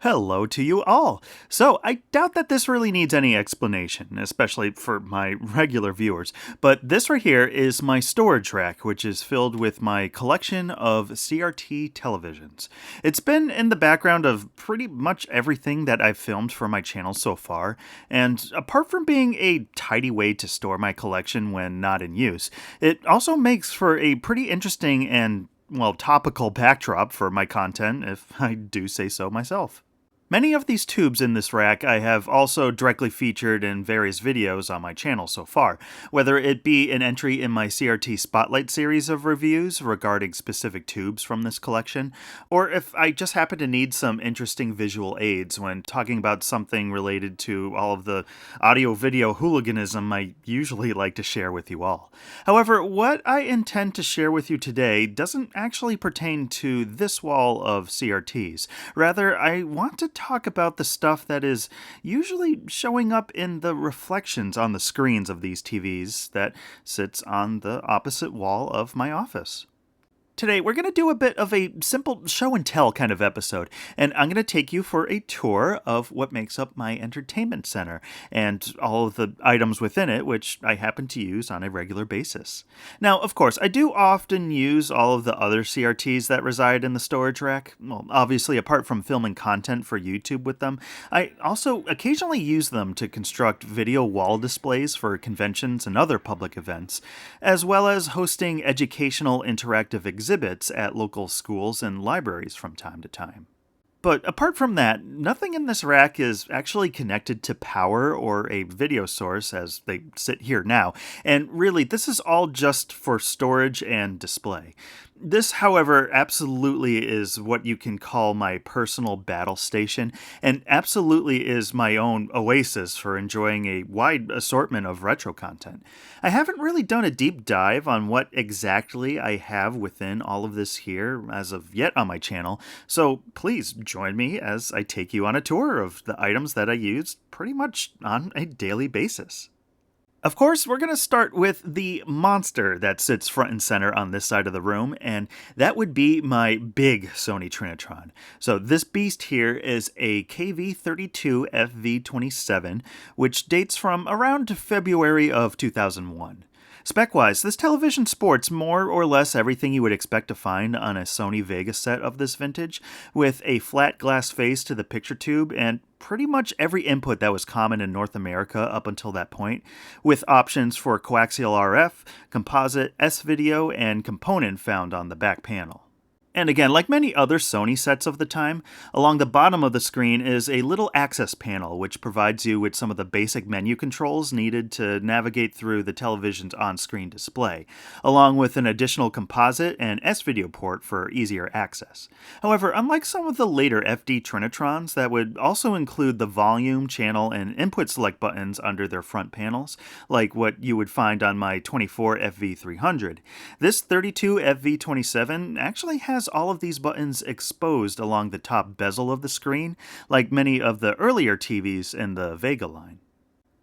Hello to you all. So, I doubt that this really needs any explanation, especially for my regular viewers, but this right here is my storage rack, which is filled with my collection of CRT televisions. It's been in the background of pretty much everything that I've filmed for my channel so far, and apart from being a tidy way to store my collection when not in use, it also makes for a pretty interesting and topical backdrop for my content, if I do say so myself. Many of these tubes in this rack I have also directly featured in various videos on my channel so far, whether it be an entry in my CRT Spotlight series of reviews regarding specific tubes from this collection, or if I just happen to need some interesting visual aids when talking about something related to all of the audio-video hooliganism I usually like to share with you all. However, what I intend to share with you today doesn't actually pertain to this wall of CRTs. Rather, I want to talk about the stuff that is usually showing up in the reflections on the screens of these TVs that sits on the opposite wall of my office. Today, we're going to do a bit of a simple show and tell kind of episode, and I'm going to take you for a tour of what makes up my entertainment center and all of the items within it, which I happen to use on a regular basis. Now, of course, I do often use all of the other CRTs that reside in the storage rack. Well, obviously, apart from filming content for YouTube with them, I also occasionally use them to construct video wall displays for conventions and other public events, as well as hosting educational interactive exhibits at local schools and libraries from time to time. But apart from that, nothing in this rack is actually connected to power or a video source as they sit here now, and really this is all just for storage and display. This, however, absolutely is what you can call my personal battle station, and absolutely is my own oasis for enjoying a wide assortment of retro content. I haven't really done a deep dive on what exactly I have within all of this here as of yet on my channel, so please join me as I take you on a tour of the items that I use pretty much on a daily basis. Of course, we're going to start with the monster that sits front and center on this side of the room, and that would be my big Sony Trinitron. So this beast here is a KV-32FV27, which dates from around February of 2001. Spec-wise, this television sports more or less everything you would expect to find on a Sony Vega set of this vintage, with a flat glass face to the picture tube and pretty much every input that was common in North America up until that point, with options for coaxial RF, composite, S-video, and component found on the back panel. And again, like many other Sony sets of the time, along the bottom of the screen is a little access panel which provides you with some of the basic menu controls needed to navigate through the television's on-screen display, along with an additional composite and S-video port for easier access. However, unlike some of the later FD Trinitrons that would also include the volume, channel, and input select buttons under their front panels, like what you would find on my 24FV300, this 32FV27 actually has all of these buttons exposed along the top bezel of the screen, like many of the earlier TVs in the Vega line.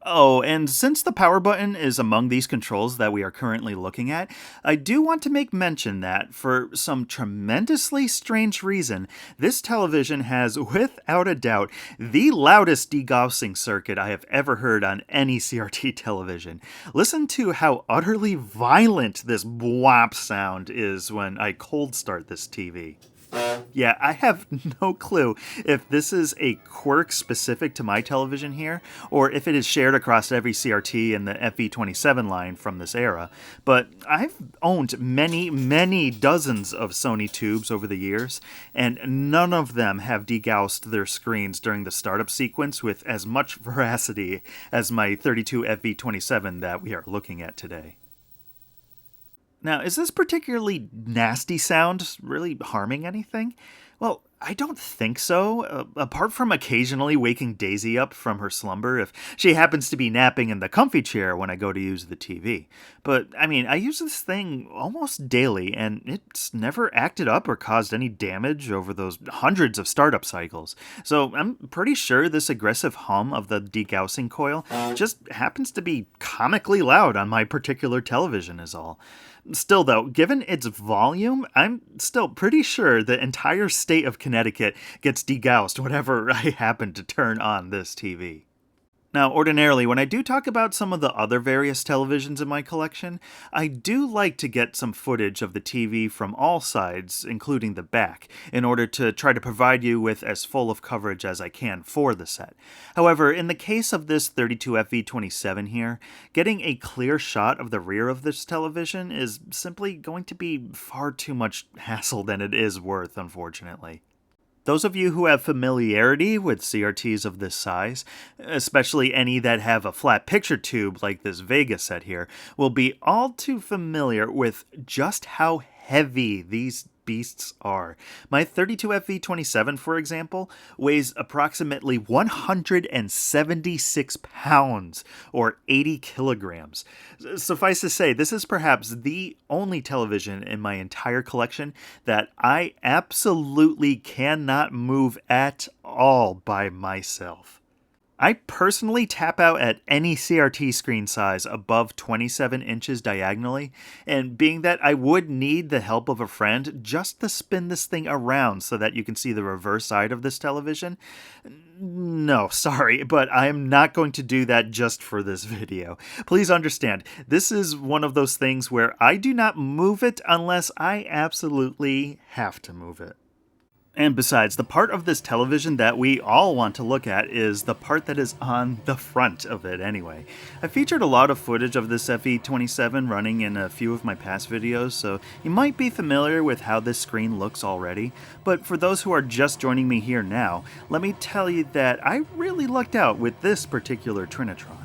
Oh, and since the power button is among these controls that we are currently looking at, I do want to make mention that, for some tremendously strange reason, this television has, without a doubt, the loudest degaussing circuit I have ever heard on any CRT television. Listen to how utterly violent this bwap sound is when I cold start this TV. Yeah, I have no clue if this is a quirk specific to my television here, or if it is shared across every CRT in the FV27 line from this era, but I've owned many dozens of Sony tubes over the years, and none of them have degaussed their screens during the startup sequence with as much veracity as my 32FV27 that we are looking at today. Now, is this particularly nasty sound really harming anything? Well, I don't think so, apart from occasionally waking Daisy up from her slumber if she happens to be napping in the comfy chair when I go to use the TV. But, I mean, I use this thing almost daily, and it's never acted up or caused any damage over those hundreds of startup cycles. So I'm pretty sure this aggressive hum of the degaussing coil just happens to be comically loud on my particular television is all. Still, though, given its volume, I'm still pretty sure the entire state of Connecticut gets degaussed whenever I happen to turn on this TV. Now, ordinarily, when I do talk about some of the other various televisions in my collection, I do like to get some footage of the TV from all sides, including the back, in order to try to provide you with as full of coverage as I can for the set. However, in the case of this 32FV27 here, getting a clear shot of the rear of this television is simply going to be far too much hassle than it is worth, unfortunately. Those of you who have familiarity with CRTs of this size, especially any that have a flat picture tube like this Vega set here, will be all too familiar with just how heavy these beasts are. My 32FV27, for example, weighs approximately 176 pounds, or 80 kilograms. Suffice to say, this is perhaps the only television in my entire collection that I absolutely cannot move at all by myself. I personally tap out at any CRT screen size above 27 inches diagonally, and being that I would need the help of a friend just to spin this thing around so that you can see the reverse side of this television, no, sorry, but I am not going to do that just for this video. Please understand, this is one of those things where I do not move it unless I absolutely have to move it. And besides, the part of this television that we all want to look at is the part that is on the front of it anyway. I featured a lot of footage of this FE27 running in a few of my past videos, so you might be familiar with how this screen looks already, but for those who are just joining me here now, let me tell you that I really lucked out with this particular Trinitron.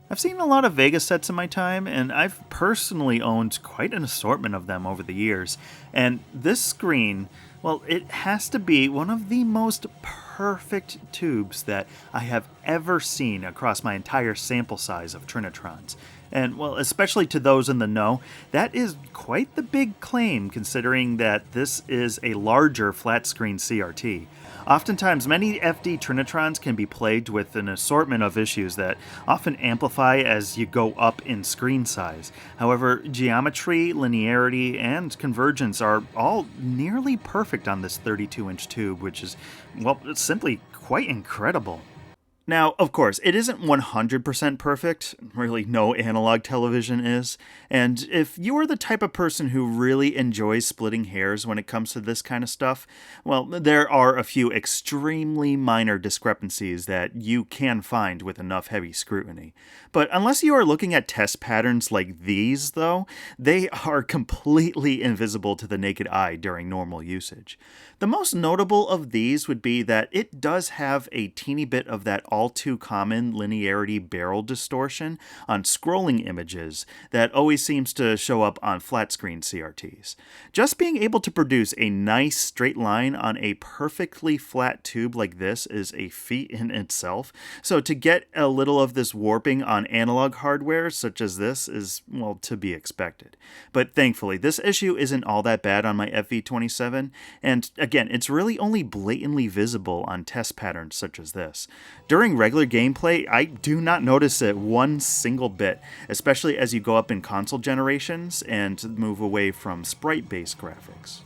I've seen a lot of Vega sets in my time, and I've personally owned quite an assortment of them over the years, and this screen, well, it has to be one of the most perfect tubes that I have ever seen across my entire sample size of Trinitrons. And, well, especially to those in the know, that is quite the big claim considering that this is a larger flat-screen CRT. Oftentimes, many FD Trinitrons can be plagued with an assortment of issues that often amplify as you go up in screen size. However, geometry, linearity, and convergence are all nearly perfect on this 32-inch tube, which is, well, simply quite incredible. Now, of course, it isn't 100% perfect, really no analog television is, and if you are the type of person who really enjoys splitting hairs when it comes to this kind of stuff, well, there are a few extremely minor discrepancies that you can find with enough heavy scrutiny. But unless you are looking at test patterns like these, though, they are completely invisible to the naked eye during normal usage. The most notable of these would be that it does have a teeny bit of that all too common linearity barrel distortion on scrolling images that always seems to show up on flat screen CRTs. Just being able to produce a nice straight line on a perfectly flat tube like this is a feat in itself, so to get a little of this warping on analog hardware such as this is, well, to be expected. But thankfully, this issue isn't all that bad on my FV27, and again, it's really only blatantly visible on test patterns such as this. During regular gameplay, I do not notice it one single bit, especially as you go up in console generations and move away from sprite-based graphics.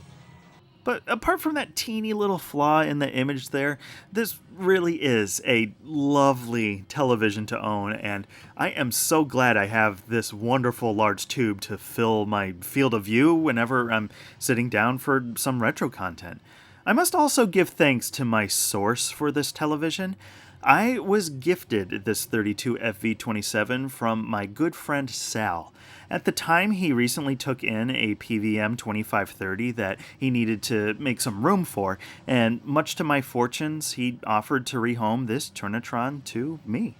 But apart from that teeny little flaw in the image there, this really is a lovely television to own, and I am so glad I have this wonderful large tube to fill my field of view whenever I'm sitting down for some retro content. I must also give thanks to my source for this television. I was gifted this 32FV27 from my good friend Sal. At the time, he recently took in a PVM 2530 that he needed to make some room for, and much to my fortunes, he offered to rehome this Trinitron to me.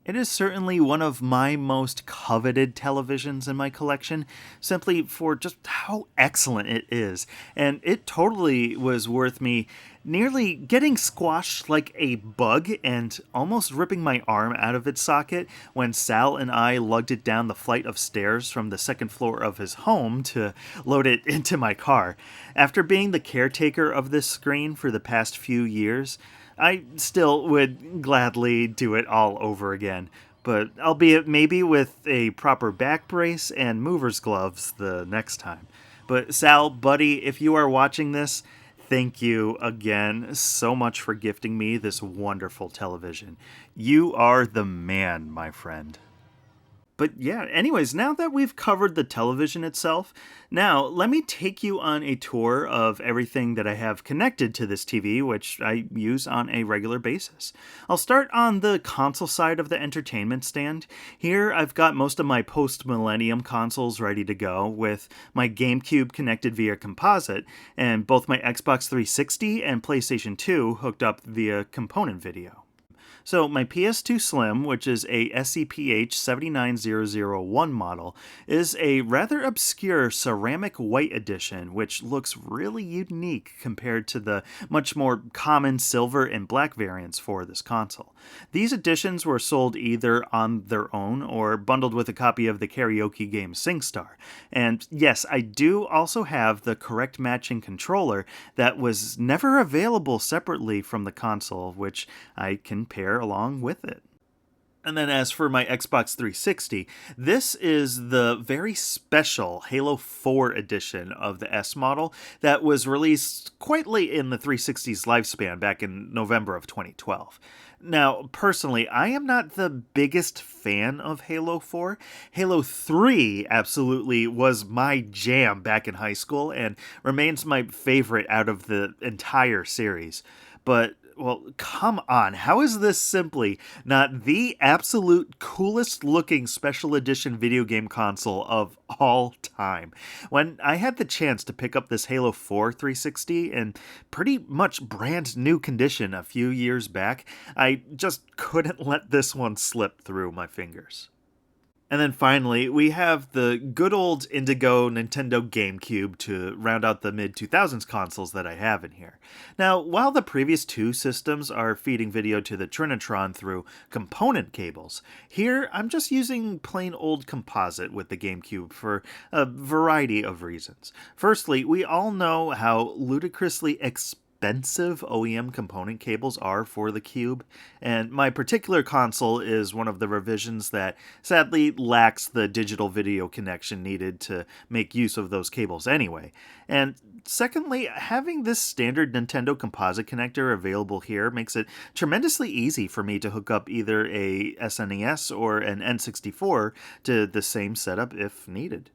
It is certainly one of my most coveted televisions in my collection, simply for just how excellent it is, and it totally was worth me nearly getting squashed like a bug and almost ripping my arm out of its socket when Sal and I lugged it down the flight of stairs from the second floor of his home to load it into my car. After being the caretaker of this screen for the past few years, I still would gladly do it all over again. but albeit maybe with a proper back brace and mover's gloves the next time. But Sal, buddy, if you are watching this, thank you again so much for gifting me this wonderful television. You are the man, my friend. But yeah, anyways, now that we've covered the television itself, now let me take you on a tour of everything that I have connected to this TV, which I use on a regular basis. I'll start on the console side of the entertainment stand. Here I've got most of my post-millennium consoles ready to go, with my GameCube connected via composite, and both my Xbox 360 and PlayStation 2 hooked up via component video. So my PS2 Slim, which is a SCPH 79001 model, is a rather obscure ceramic white edition, which looks really unique compared to the much more common silver and black variants for this console. These editions were sold either on their own or bundled with a copy of the karaoke game SingStar. And yes, I do also have the correct matching controller that was never available separately from the console, which I can pair along with it. And then as for my Xbox 360, this is the very special Halo 4 edition of the S model that was released quite late in the 360's lifespan back in November of 2012. Now, personally, I am not the biggest fan of Halo 4. Halo 3 absolutely was my jam back in high school and remains my favorite out of the entire series. But well, come on. How is this simply not the absolute coolest looking special edition video game console of all time? When I had the chance to pick up this Halo 4 360 in pretty much brand new condition a few years back, I just couldn't let this one slip through my fingers. And then finally, we have the good old Indigo Nintendo GameCube to round out the mid-2000s consoles that I have in here. Now, while the previous two systems are feeding video to the Trinitron through component cables, here I'm just using plain old composite with the GameCube for a variety of reasons. Firstly, we all know how ludicrously expensive OEM component cables are for the Cube, and my particular console is one of the revisions that sadly lacks the digital video connection needed to make use of those cables anyway. And secondly, having this standard Nintendo composite connector available here makes it tremendously easy for me to hook up either a SNES or an N64 to the same setup if needed.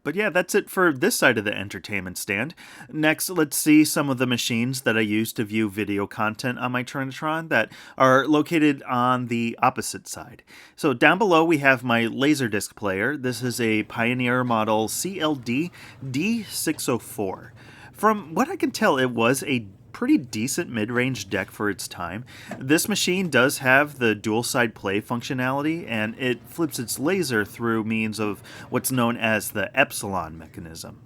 But yeah, that's it for this side of the entertainment stand. Next, let's see some of the machines that I use to view video content on my Trinitron that are located on the opposite side. So down below we have my Laserdisc player. This is a Pioneer model CLD D604. From what I can tell, it was a pretty decent mid-range deck for its time. This machine does have the dual-side play functionality, and it flips its laser through means of what's known as the epsilon mechanism.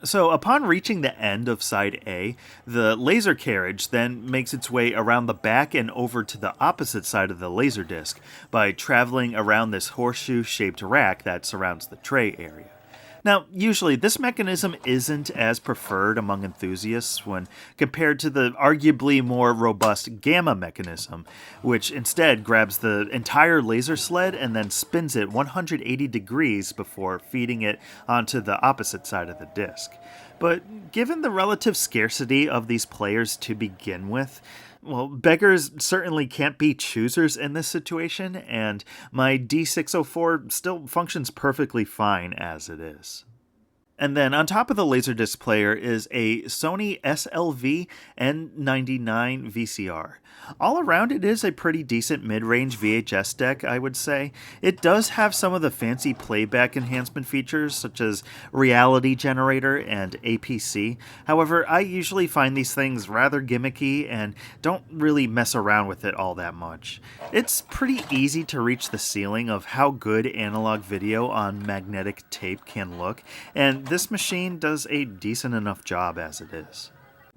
So upon reaching the end of side A, the laser carriage then makes its way around the back and over to the opposite side of the laserdisc by traveling around this horseshoe-shaped rack that surrounds the tray area. Now, usually this mechanism isn't as preferred among enthusiasts when compared to the arguably more robust gamma mechanism, which instead grabs the entire laser sled and then spins it 180 degrees before feeding it onto the opposite side of the disc. But given the relative scarcity of these players to begin with, well, beggars certainly can't be choosers in this situation, and my D604 still functions perfectly fine as it is. And then on top of the Laserdisc player is a Sony SLV N99 VCR. All around it is a pretty decent mid-range VHS deck, I would say. It does have some of the fancy playback enhancement features such as Reality Generator and APC. However, I usually find these things rather gimmicky and don't really mess around with it all that much. It's pretty easy to reach the ceiling of how good analog video on magnetic tape can look, and this machine does a decent enough job as it is.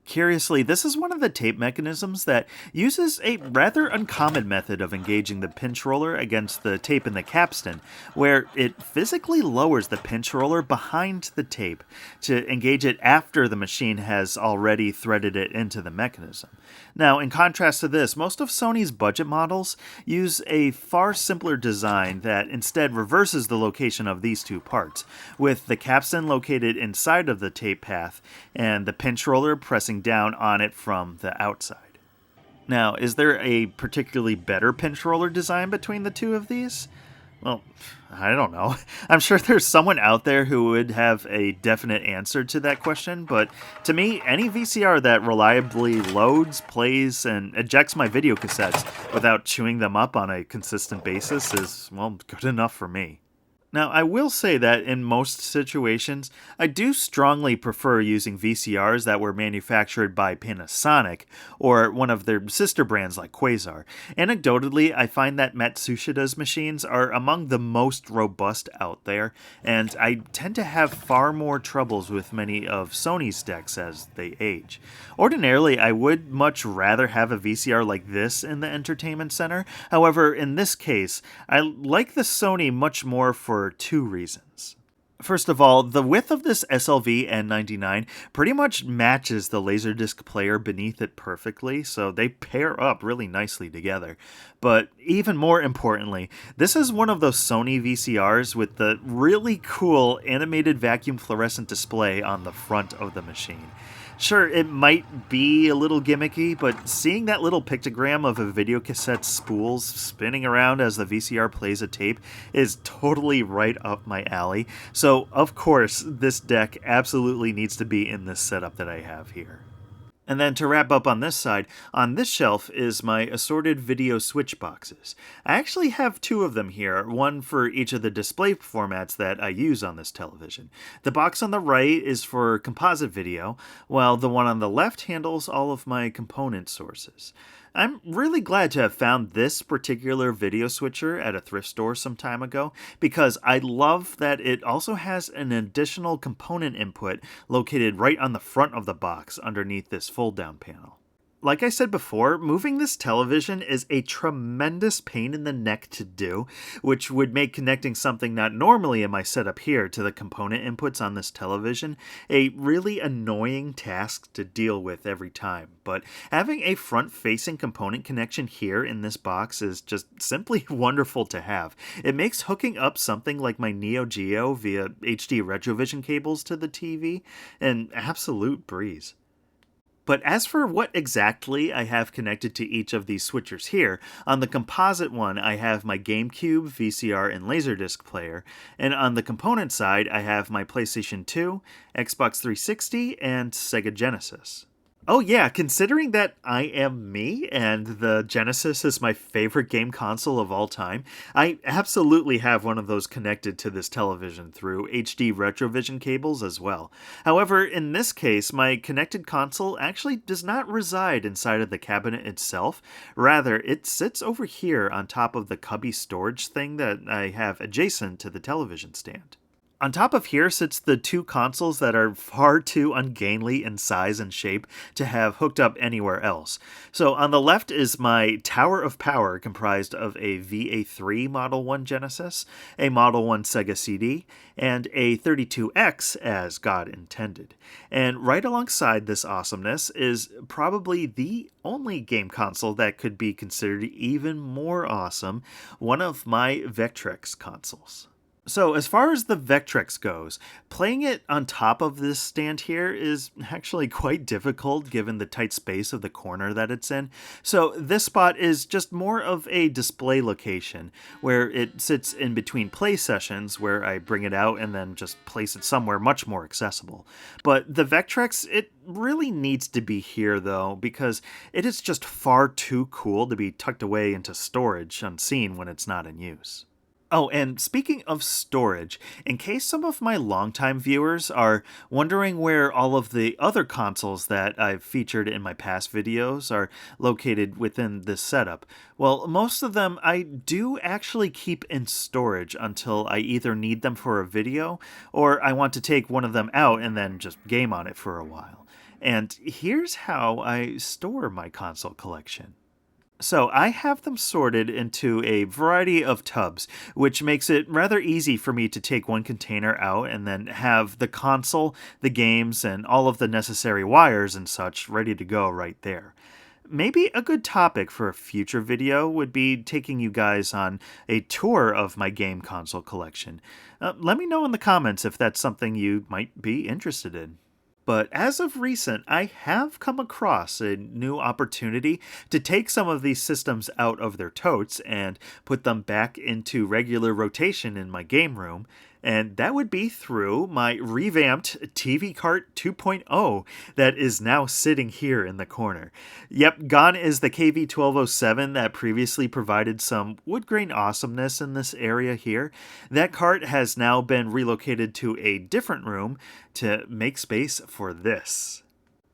Curiously, this is one of the tape mechanisms that uses a rather uncommon method of engaging the pinch roller against the tape in the capstan, where it physically lowers the pinch roller behind the tape to engage it after the machine has already threaded it into the mechanism. Now, in contrast to this, most of Sony's budget models use a far simpler design that instead reverses the location of these two parts, with the capstan located inside of the tape path and the pinch roller pressing down on it from the outside. Now, is there a particularly better pinch roller design between the two of these? Well, I don't know. I'm sure there's someone out there who would have a definite answer to that question, but to me, any VCR that reliably loads, plays, and ejects my video cassettes without chewing them up on a consistent basis is, well, good enough for me. Now, I will say that in most situations, I do strongly prefer using VCRs that were manufactured by Panasonic or one of their sister brands like Quasar. Anecdotally, I find that Matsushida's machines are among the most robust out there, and I tend to have far more troubles with many of Sony's decks as they age. Ordinarily, I would much rather have a VCR like this in the entertainment center. However, in this case, I like the Sony much more for two reasons. First of all, the width of this SLV N99 pretty much matches the Laserdisc player beneath it perfectly, so they pair up really nicely together. But even more importantly, this is one of those Sony VCRs with the really cool animated vacuum fluorescent display on the front of the machine. Sure, it might be a little gimmicky, but seeing that little pictogram of a videocassette spools spinning around as the VCR plays a tape is totally right up my alley. So, of course, this deck absolutely needs to be in this setup that I have here. And then to wrap up on this side, on this shelf is my assorted video switch boxes. I actually have two of them here, one for each of the display formats that I use on this television. The box on the right is for composite video, while the one on the left handles all of my component sources. I'm really glad to have found this particular video switcher at a thrift store some time ago, because I love that it also has an additional component input located right on the front of the box underneath this fold-down panel. Like I said before, moving this television is a tremendous pain in the neck to do, which would make connecting something not normally in my setup here to the component inputs on this television a really annoying task to deal with every time. But having a front-facing component connection here in this box is just simply wonderful to have. It makes hooking up something like my Neo Geo via HD Retrovision cables to the TV an absolute breeze. But as for what exactly I have connected to each of these switchers here, on the composite one I have my GameCube, VCR, and Laserdisc player, and on the component side I have my PlayStation 2, Xbox 360, and Sega Genesis. Oh yeah, considering that I am me and the Genesis is my favorite game console of all time, I absolutely have one of those connected to this television through HD Retrovision cables as well. However, in this case, my connected console actually does not reside inside of the cabinet itself. Rather, it sits over here on top of the cubby storage thing that I have adjacent to the television stand. On top of here sits the two consoles that are far too ungainly in size and shape to have hooked up anywhere else. So on the left is my Tower of Power, comprised of a VA3 Model 1 Genesis, a Model 1 Sega CD, and a 32X as God intended. And right alongside this awesomeness is probably the only game console that could be considered even more awesome, one of my Vectrex consoles. So as far as the Vectrex goes, playing it on top of this stand here is actually quite difficult given the tight space of the corner that it's in. So this spot is just more of a display location where it sits in between play sessions where I bring it out and then just place it somewhere much more accessible. But the Vectrex, it really needs to be here though, because it is just far too cool to be tucked away into storage unseen when it's not in use. Oh, and speaking of storage, in case some of my longtime viewers are wondering where all of the other consoles that I've featured in my past videos are located within this setup, well, most of them I do actually keep in storage until I either need them for a video or I want to take one of them out and then just game on it for a while. And here's how I store my console collection. So I have them sorted into a variety of tubs, which makes it rather easy for me to take one container out and then have the console, the games, and all of the necessary wires and such ready to go right there. Maybe a good topic for a future video would be taking you guys on a tour of my game console collection. Let me know in the comments if that's something you might be interested in. But as of recent, I have come across a new opportunity to take some of these systems out of their totes and put them back into regular rotation in my game room, and that would be through my revamped TV Cart 2.0 that is now sitting here in the corner. Yep, gone is the KV-1207 that previously provided some wood grain awesomeness in this area here. That cart has now been relocated to a different room to make space for this.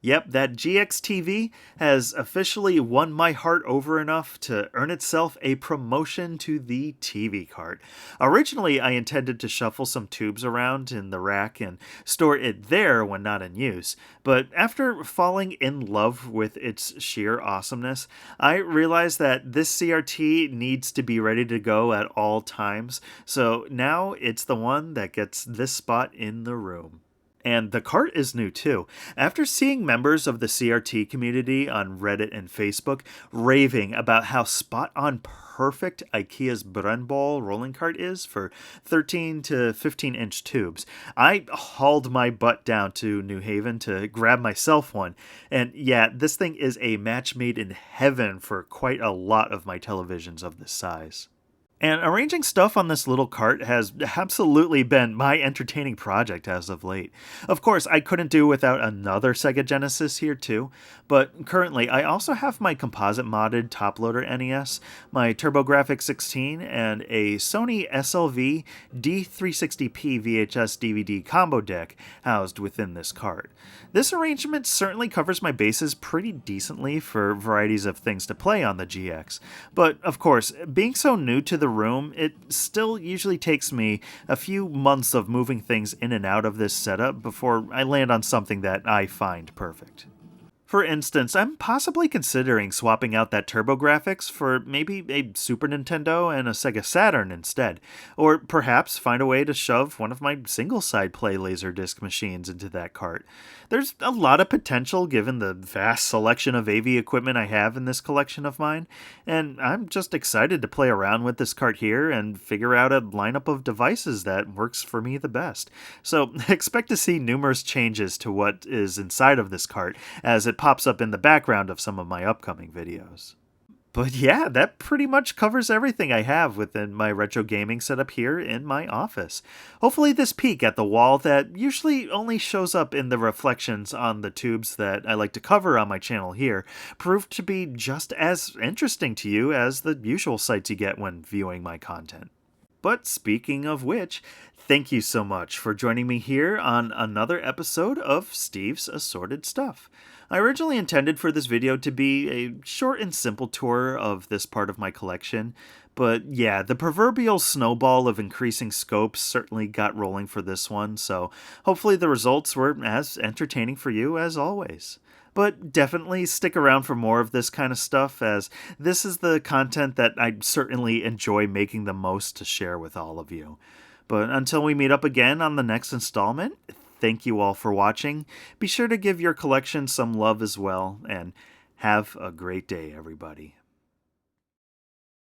Yep, that GXTV has officially won my heart over enough to earn itself a promotion to the TV cart. Originally, I intended to shuffle some tubes around in the rack and store it there when not in use, but after falling in love with its sheer awesomeness, I realized that this CRT needs to be ready to go at all times, so now it's the one that gets this spot in the room. And the cart is new too. After seeing members of the CRT community on Reddit and Facebook raving about how spot on perfect IKEA's Brennball rolling cart is for 13 to 15 inch tubes, I hauled my butt down to New Haven to grab myself one. And yeah, this thing is a match made in heaven for quite a lot of my televisions of this size. And arranging stuff on this little cart has absolutely been my entertaining project as of late. Of course, I couldn't do without another Sega Genesis here too, but currently I also have my composite modded top-loader NES, my TurboGrafx-16, and a Sony SLV D360p VHS DVD combo deck housed within this cart. This arrangement certainly covers my bases pretty decently for varieties of things to play on the GX, but of course, being so new to the room, it still usually takes me a few months of moving things in and out of this setup before I land on something that I find perfect. For instance, I'm possibly considering swapping out that TurboGrafx for maybe a Super Nintendo and a Sega Saturn instead, or perhaps find a way to shove one of my single-side play Laserdisc machines into that cart. There's a lot of potential given the vast selection of AV equipment I have in this collection of mine, and I'm just excited to play around with this cart here and figure out a lineup of devices that works for me the best. So expect to see numerous changes to what is inside of this cart as it pops up in the background of some of my upcoming videos. But yeah, that pretty much covers everything I have within my retro gaming setup here in my office. Hopefully this peek at the wall that usually only shows up in the reflections on the tubes that I like to cover on my channel here proved to be just as interesting to you as the usual sights you get when viewing my content. But speaking of which, thank you so much for joining me here on another episode of Steve's Assorted Stuff. I originally intended for this video to be a short and simple tour of this part of my collection, but yeah, the proverbial snowball of increasing scopes certainly got rolling for this one, so hopefully the results were as entertaining for you as always. But definitely stick around for more of this kind of stuff, as this is the content that I certainly enjoy making the most to share with all of you. But until we meet up again on the next installment, thank you all for watching. Be sure to give your collection some love as well, and have a great day, everybody.